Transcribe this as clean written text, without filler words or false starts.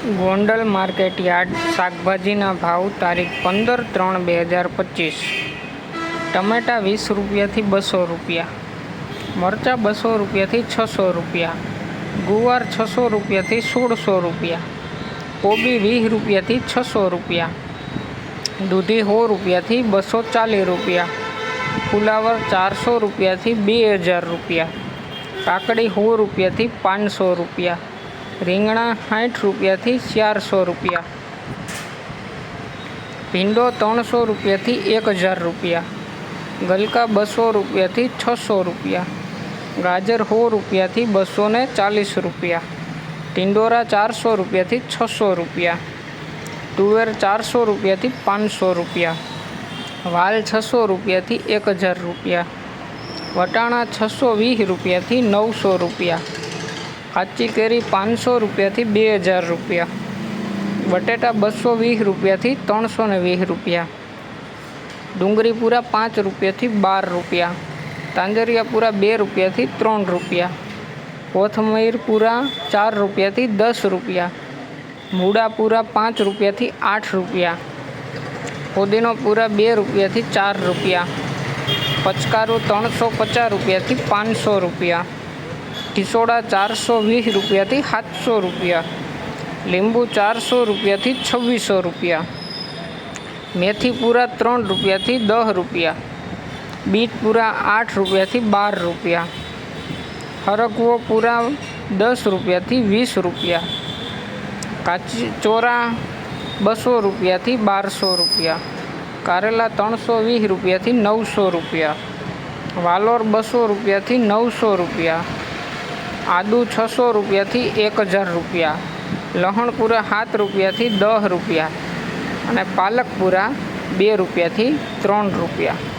Gondal market yard શાકભાજીના ભાવ તારીખ 15/3/2025। ટમેટા 20 રૂપિયાથી 200 રૂપિયા, મરચાં 200 રૂપિયાથી 600 રૂપિયા, ગુવાર 600 રૂપિયાથી 1600 રૂપિયા, કોબી 20 રૂપિયાથી 600 રૂપિયા, દૂધી 100 રૂપિયાથી 240 રૂપિયા, ફુલાવર 400 રૂપિયાથી 2000 રૂપિયા, કાકડી 100 રૂપિયાથી 500 રૂપિયા, રીંગણા 60 રૂપિયાથી 400 રૂપિયા, ભીંડો 300 રૂપિયાથી 1000 રૂપિયા, ગલકા 200 રૂપિયાથી 600 રૂપિયા, ગાજર 100 રૂપિયાથી 240 રૂપિયા, ટિંડોરા 400 રૂપિયાથી 600 રૂપિયા, તુવેર 400 રૂપિયાથી 500 રૂપિયા, વાલ 600 રૂપિયાથી 1000 રૂપિયા, વટાણા 620 રૂપિયાથી 900 રૂપિયા, કાચી કેરી 500 રૂપિયાથી 2000 રૂપિયા, બટેટા 220 રૂપિયાથી 320 રૂપિયા, ડુંગળી પૂરા 5 રૂપિયાથી 12 રૂપિયા, તાંજરિયા પૂરા 2 રૂપિયાથી 3 રૂપિયા, કોથમીર પૂરા 4 રૂપિયાથી 10 રૂપિયા, મૂળા પૂરા 5 રૂપિયાથી 8 રૂપિયા, ફુદીનો પૂરા 2 રૂપિયાથી 4 રૂપિયા, પચકારું 350 રૂપિયાથી 500 રૂપિયા, ઠીસોડા 420 રૂપિયાથી 700 રૂપિયા, લીંબુ 400 રૂપિયાથી 2600 રૂપિયા, મેથી પૂરા 3 રૂપિયાથી 10 રૂપિયા, બીટ પૂરા 8 રૂપિયાથી 12 રૂપિયા, હરગવો પૂરા 10 રૂપિયાથી 20 રૂપિયા, કાચી ચોરા 200 રૂપિયાથી 1200 રૂપિયા, કારેલા 320 રૂપિયાથી 900 રૂપિયા, વાલોર 200 રૂપિયાથી 900 રૂપિયા, આદુ 600 રૂપિયાથી 1000 રૂપિયા, લસણ પૂરા 7 રૂપિયાથી 10 રૂપિયા અને પાલક પૂરા 2 રૂપિયાથી 3 રૂપિયા।